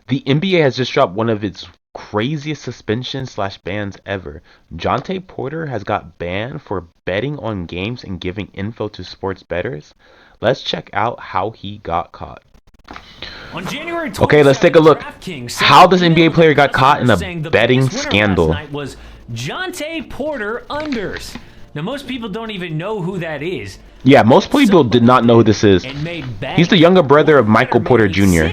The NBA has just dropped one of its craziest suspensions slash bans ever. Johntay Porter has got banned for betting on games and giving info to sports bettors. Let's check out how he got caught. On January 27th, Okay, let's take a look. DraftKings How this NBA player got caught in a saying the betting biggest winner scandal. last night was Johntay Porter unders. Now, most people don't even know who that is. Yeah, most people did not know who this is. He's the younger brother of Michael Porter Jr.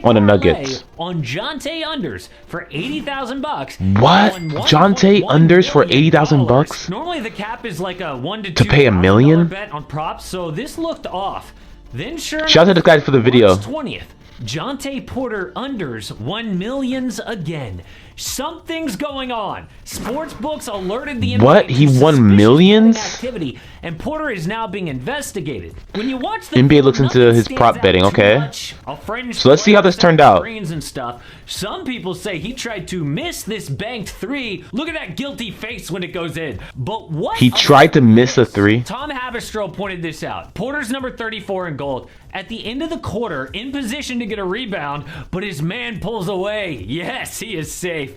on the Nuggets. On Johntay unders for $80,000. What? Johntay unders for $80,000? Normally the cap is like a To pay $1 million? bet on props, so this looked off. Then sure Shout out to this guy for the video. March 20th, Johntay Porter unders won millions again. Something's going on. Sports books alerted the NBA. What? He won millions? Activity, and Porter is now being investigated. When you watch the NBA looks into his prop betting, okay. So let's see how this turned out. And stuff. Some people say he tried to miss this banked three. Look at that guilty face when it goes in. But what? He tried to miss a three? Tom Haberstroh pointed this out. Porter's number 34 in gold. At the end of the quarter, in position to get a rebound, but his man pulls away. Yes, he is safe.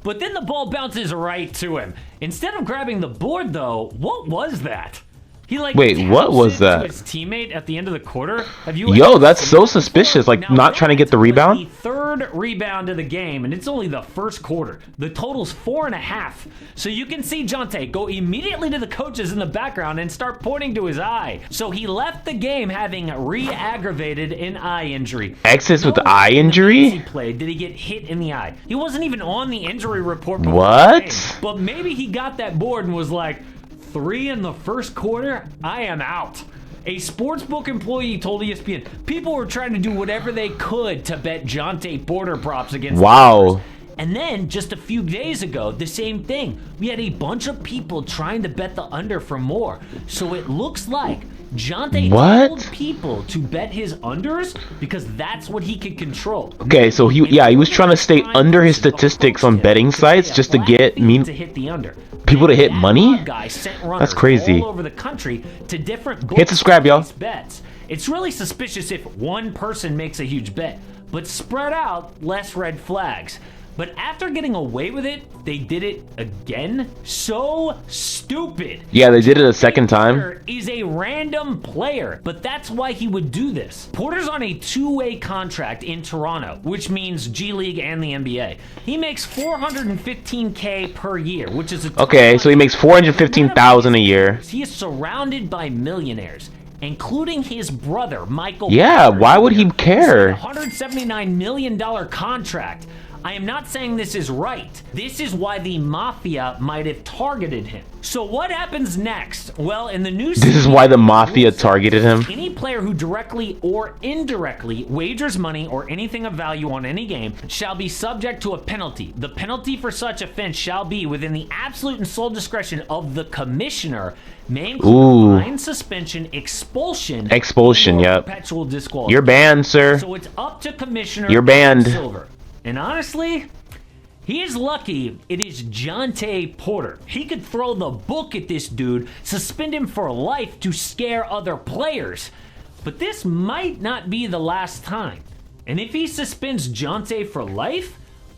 But then the ball bounces right to him. Instead of grabbing the board, though, what was that? He wait, what was that? To his teammate at the end of the quarter. Have you? Yo, that's so suspicious. Like now, not trying to get the rebound. The third rebound of the game, and it's only the first quarter. The total's 4.5. So you can see Johntay go immediately to the coaches in the background and start pointing to his eye. So he left the game having re-aggravated an eye injury. Exits with eye injury? He played. Did he get hit in the eye? He wasn't even on the injury report. What? But maybe he got that board and was like, 3 in the first quarter, I am out. A sportsbook employee told ESPN people were trying to do whatever they could to bet Johntay Porter props against Wow. And then just a few days ago, the same thing. We had a bunch of people trying to bet the under for more. So it looks like Johntay told people to bet his unders because that's what he could control. Okay, so he was trying to stay under his statistics on betting sites just to get to hit the under. People to hit money? That's crazy. All over the country to different Hit subscribe, y'all. Bets. It's really suspicious if one person makes a huge bet, but spread out, less red flags. But after getting away with it, they did it again? So stupid. Yeah, they did it a second time. Porter is a random player, but that's why he would do this. Porter's on a two-way contract in Toronto, which means G League and the NBA. He makes $415K per year, which is a okay, so he makes $415,000 a year. He is surrounded by millionaires, including his brother, Michael. Yeah, why would he care? $179 million contract. I am not saying this is right. This is why the mafia might have targeted him. So what happens next? Well, in the news, this is why the mafia targeted him. Any player who directly or indirectly wagers money or anything of value on any game shall be subject to a penalty. The penalty for such offense shall be within the absolute and sole discretion of the commissioner. May include fine, suspension, expulsion, yep. Perpetual disqualification. You're banned, sir. So it's up to Commissioner. You're banned. Silver. And honestly, he is lucky it is Johntay Porter. He could throw the book at this dude, suspend him for life to scare other players. But this might not be the last time. And if he suspends Johntay for life,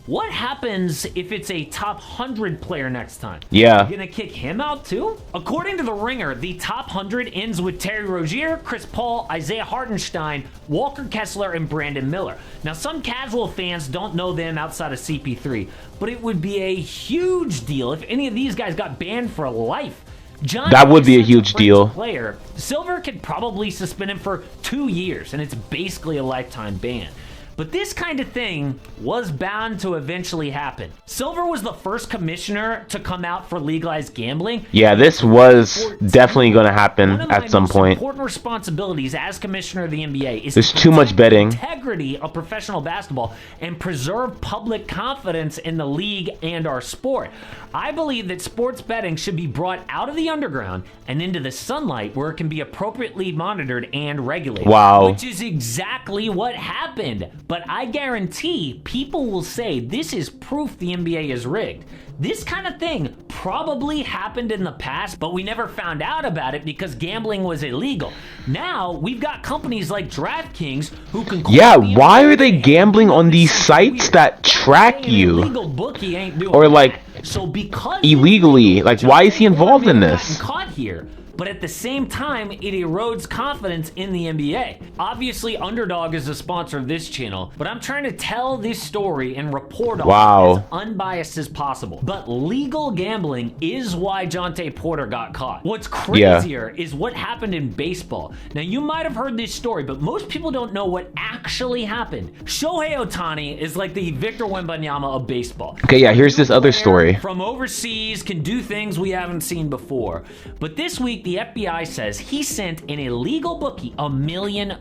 what happens if it's a top 100 player next time? Yeah. You gonna kick him out too? According to The Ringer, the top 100 ends with Terry Rozier, Chris Paul, Isaiah Hartenstein, Walker Kessler, and Brandon Miller. Now, some casual fans don't know them outside of CP3, but it would be a huge deal if any of these guys got banned for life. That would be a huge deal. Player. Silver could probably suspend him for 2 years, and it's basically a lifetime ban. But this kind of thing was bound to eventually happen. Silver was the first commissioner to come out for legalized gambling. Yeah, this was definitely going to happen at some point. Important responsibilities as commissioner of the NBA is there's too much betting. Integrity of professional basketball and preserve public confidence in the league and our sport. I believe that sports betting should be brought out of the underground and into the sunlight where it can be appropriately monitored and regulated. Wow. Which is exactly what happened. But I guarantee people will say this is proof the NBA is rigged. This kind of thing probably happened in the past, but we never found out about it because gambling was illegal. Now, we've got companies like DraftKings who can... Yeah, why are they gambling on these sites that track you? Or like, so because illegally, like why is he involved in this? Caught here. But at the same time, it erodes confidence in the NBA. Obviously, Underdog is the sponsor of this channel, but I'm trying to tell this story and report on it as unbiased as possible. But legal gambling is why Johntay Porter got caught. What's crazier is what happened in baseball. Now, you might have heard this story, but most people don't know what actually happened. Shohei Ohtani is like the Victor Wembanyama of baseball. Okay, yeah, here's this other story. From overseas, can do things we haven't seen before. But this week, the FBI says he sent an illegal bookie $1 million.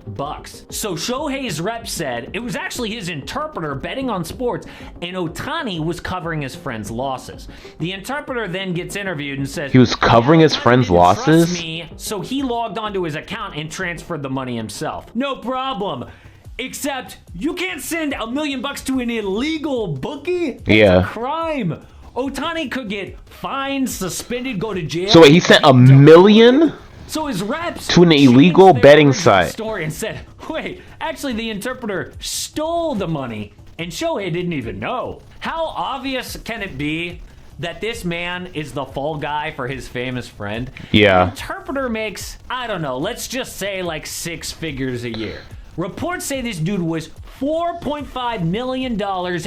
So Shohei's rep said it was actually his interpreter betting on sports, and Ohtani was covering his friend's losses. The interpreter then gets interviewed and says he was covering his friend's losses. So he logged onto his account and transferred the money himself. No problem. Except you can't send $1 million to an illegal bookie. That's a crime. Ohtani could get fined, suspended, go to jail. So wait, he sent $1 million? So his reps to an illegal betting site. Story and said, wait, actually the interpreter stole the money and Shohei didn't even know. How obvious can it be that this man is the fall guy for his famous friend? Yeah. The interpreter makes, I don't know, let's just say like 6 figures a year. Reports say this dude was $4.5 million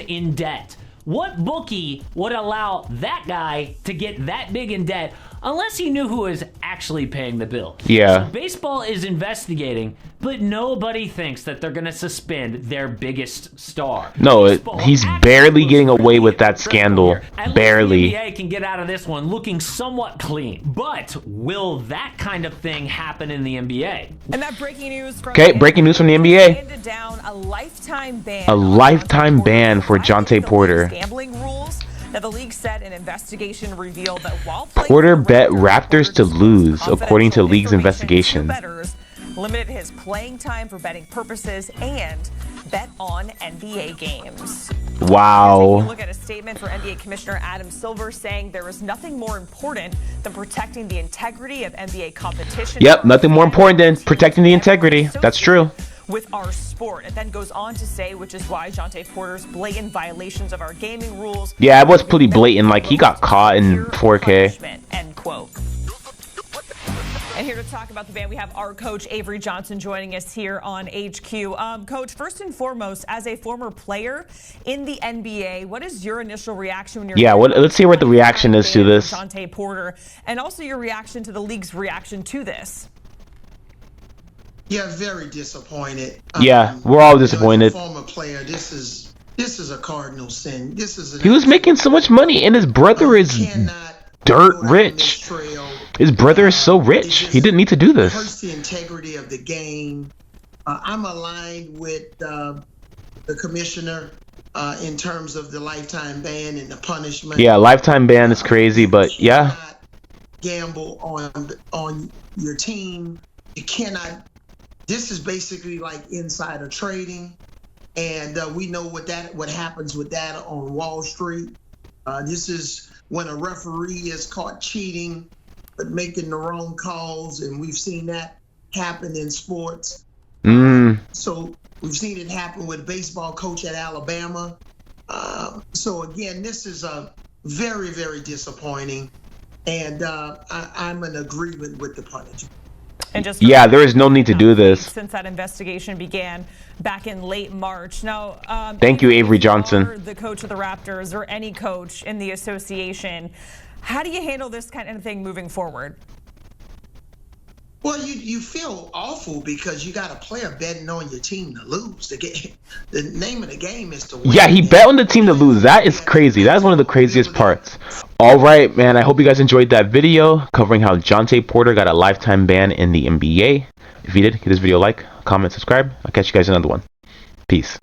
in debt. What bookie would allow that guy to get that big in debt unless he knew who was actually paying the bill? Yeah. So baseball is investigating, but nobody thinks that they're going to suspend their biggest star. No, he's barely getting away with that scandal. Barely. The NBA can get out of this one looking somewhat clean. But will that kind of thing happen in the NBA? And that breaking news from breaking news from the NBA. Handed down a lifetime ban. A lifetime ban for Johntay Porter. Gambling rules. Now, the league said an investigation revealed that while Porter bet Raptors to lose, according to league's investigation. Bettors limited his playing time for betting purposes and bet on NBA games. Wow. Look at a statement for NBA Commissioner Adam Silver saying there is nothing more important than protecting the integrity of NBA competition. Yep, nothing more important than protecting the integrity. That's true. With our sport. It then goes on to say, which is why Johntay Porter's blatant violations of our gaming rules. Yeah, it was pretty blatant. Like, he got caught in 4K. End quote. And here to talk about the ban, we have our coach Avery Johnson joining us here on HQ. Coach, first and foremost, as a former player in the NBA, what is your initial reaction when you're let's see what the reaction is to this. Johntay Porter, and also your reaction to the league's reaction to this. Yeah, very disappointed. Yeah, we're all disappointed. As a former player, this is a cardinal sin. This is he was making so much money, and his brother is dirt rich. His brother is so rich. He didn't need to do this. Hurts the integrity of the game. I'm aligned with the commissioner in terms of the lifetime ban and the punishment. Yeah, lifetime ban is crazy, but yeah. Gamble on your team. You cannot. This is basically like insider trading, and we know what happens with that on Wall Street. This is when a referee is caught cheating but making the wrong calls, and we've seen that happen in sports. So we've seen it happen with a baseball coach at Alabama. So again, this is a very, very disappointing, and I'm in agreement with the punishment. And just there is no need to do this. Since that investigation began back in late March. Now, thank you, Avery Johnson. The coach of the Raptors or any coach in the association, how do you handle this kind of thing moving forward? Well, you feel awful because you got a player betting on your team to lose. The name of the game is to win. Yeah, he bet on the team to lose. That is crazy. That is one of the craziest parts. All right, man. I hope you guys enjoyed that video covering how Johntay Porter got a lifetime ban in the NBA. If you did, give this video a like, comment, subscribe. I'll catch you guys in another one. Peace.